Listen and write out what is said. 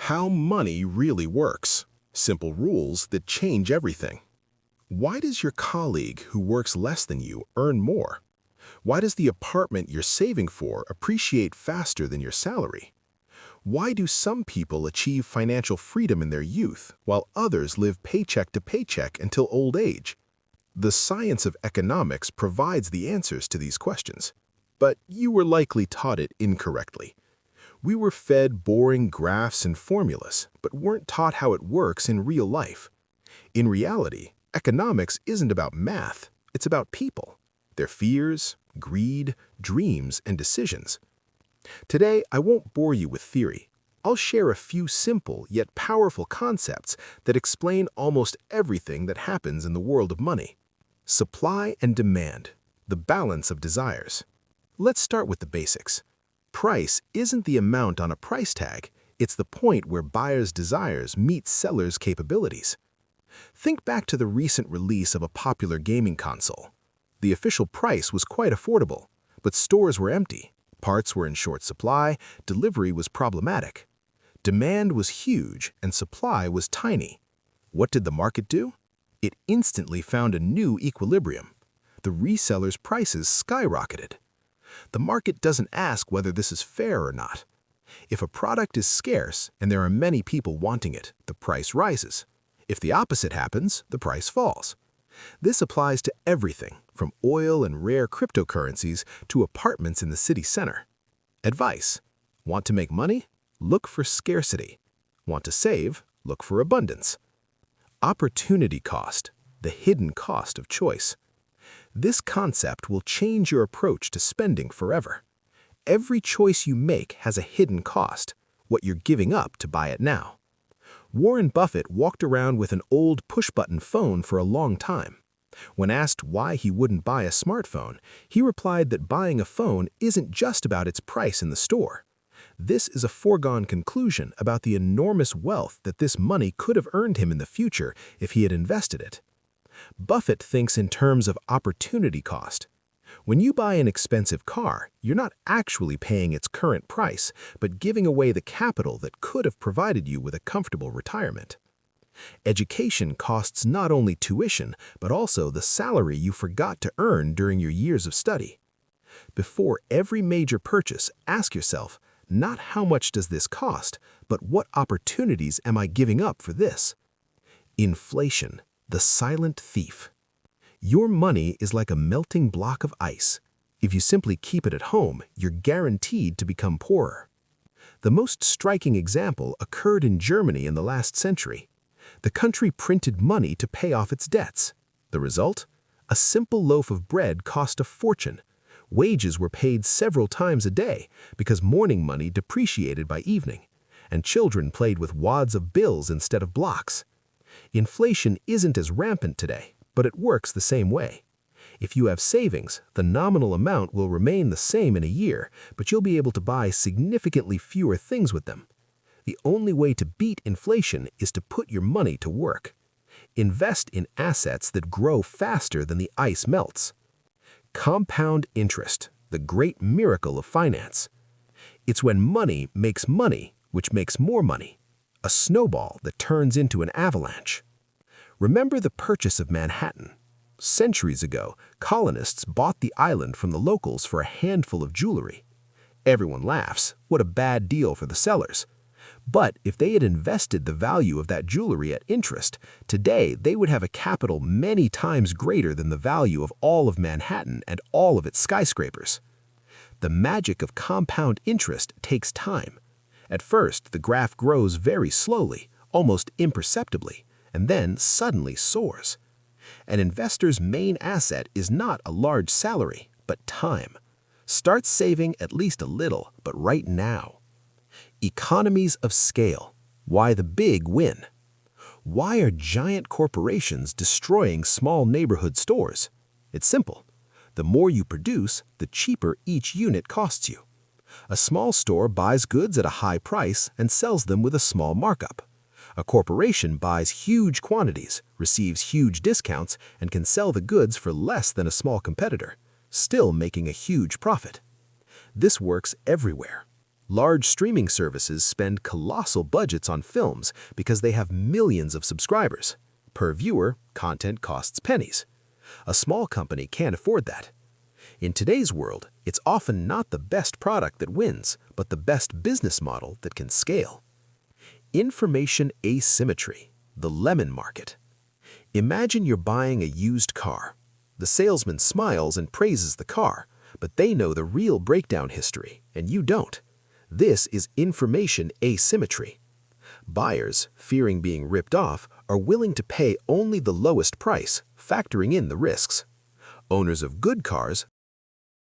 How money really works. Simple rules that change everything. Why does your colleague who works less than you earn more? Why does the apartment you're saving for appreciate faster than your salary? Why do some people achieve financial freedom in their youth while others live paycheck to paycheck until old age? The science of economics provides the answers to these questions, but you were likely taught it incorrectly. We were fed boring graphs and formulas, but weren't taught how it works in real life. In reality, economics isn't about math, it's about people, their fears, greed, dreams, and decisions. Today, I won't bore you with theory. I'll share a few simple yet powerful concepts that explain almost everything that happens in the world of money. Supply and demand, the balance of desires. Let's start with the basics. Price isn't the amount on a price tag, it's the point where buyers' desires meet sellers' capabilities. Think back to the recent release of a popular gaming console. The official price was quite affordable, but stores were empty, parts were in short supply, delivery was problematic. Demand was huge and supply was tiny. What did the market do? It instantly found a new equilibrium. The resellers' prices skyrocketed. The market doesn't ask whether this is fair or not. If a product is scarce and there are many people wanting it, the price rises. If the opposite happens, the price falls. This applies to everything, from oil and rare cryptocurrencies to apartments in the city center. Advice: want to make money? Look for scarcity. Want to save? Look for abundance. Opportunity cost, the hidden cost of choice. This concept will change your approach to spending forever. Every choice you make has a hidden cost, what you're giving up to buy it now. Warren Buffett walked around with an old push-button phone for a long time. When asked why he wouldn't buy a smartphone, he replied that buying a phone isn't just about its price in the store. This is a foregone conclusion about the enormous wealth that this money could have earned him in the future if he had invested it. Buffett thinks in terms of opportunity cost. When you buy an expensive car, you're not actually paying its current price, but giving away the capital that could have provided you with a comfortable retirement. Education costs not only tuition, but also the salary you forgot to earn during your years of study. Before every major purchase, ask yourself, not how much does this cost, but what opportunities am I giving up for this? Inflation, the silent thief. Your money is like a melting block of ice. If you simply keep it at home, you're guaranteed to become poorer. The most striking example occurred in Germany in the last century. The country printed money to pay off its debts. The result? A simple loaf of bread cost a fortune. Wages were paid several times a day because morning money depreciated by evening, and children played with wads of bills instead of blocks. Inflation isn't as rampant today, but it works the same way. If you have savings, the nominal amount will remain the same in a year, but you'll be able to buy significantly fewer things with them. The only way to beat inflation is to put your money to work. Invest in assets that grow faster than the ice melts. Compound interest, the great miracle of finance. It's when money makes money, which makes more money. A snowball that turns into an avalanche. Remember the purchase of Manhattan. Centuries ago, colonists bought the island from the locals for a handful of jewelry. Everyone laughs, what a bad deal for the sellers. But if they had invested the value of that jewelry at interest, today they would have a capital many times greater than the value of all of Manhattan and all of its skyscrapers. The magic of compound interest takes time. At first, the graph grows very slowly, almost imperceptibly, and then suddenly soars. An investor's main asset is not a large salary, but time. Start saving at least a little, but right now. Economies of scale. Why the big win. Why are giant corporations destroying small neighborhood stores? It's simple. The more you produce, the cheaper each unit costs you. A small store buys goods at a high price and sells them with a small markup. A corporation buys huge quantities, receives huge discounts, and can sell the goods for less than a small competitor, still making a huge profit. This works everywhere. Large streaming services spend colossal budgets on films because they have millions of subscribers. Per viewer, content costs pennies. A small company can't afford that. In today's world, it's often not the best product that wins, but the best business model that can scale. Information asymmetry, the lemon market. Imagine you're buying a used car. The salesman smiles and praises the car, but they know the real breakdown history, and you don't. This is information asymmetry. Buyers, fearing being ripped off, are willing to pay only the lowest price, factoring in the risks. Owners of good cars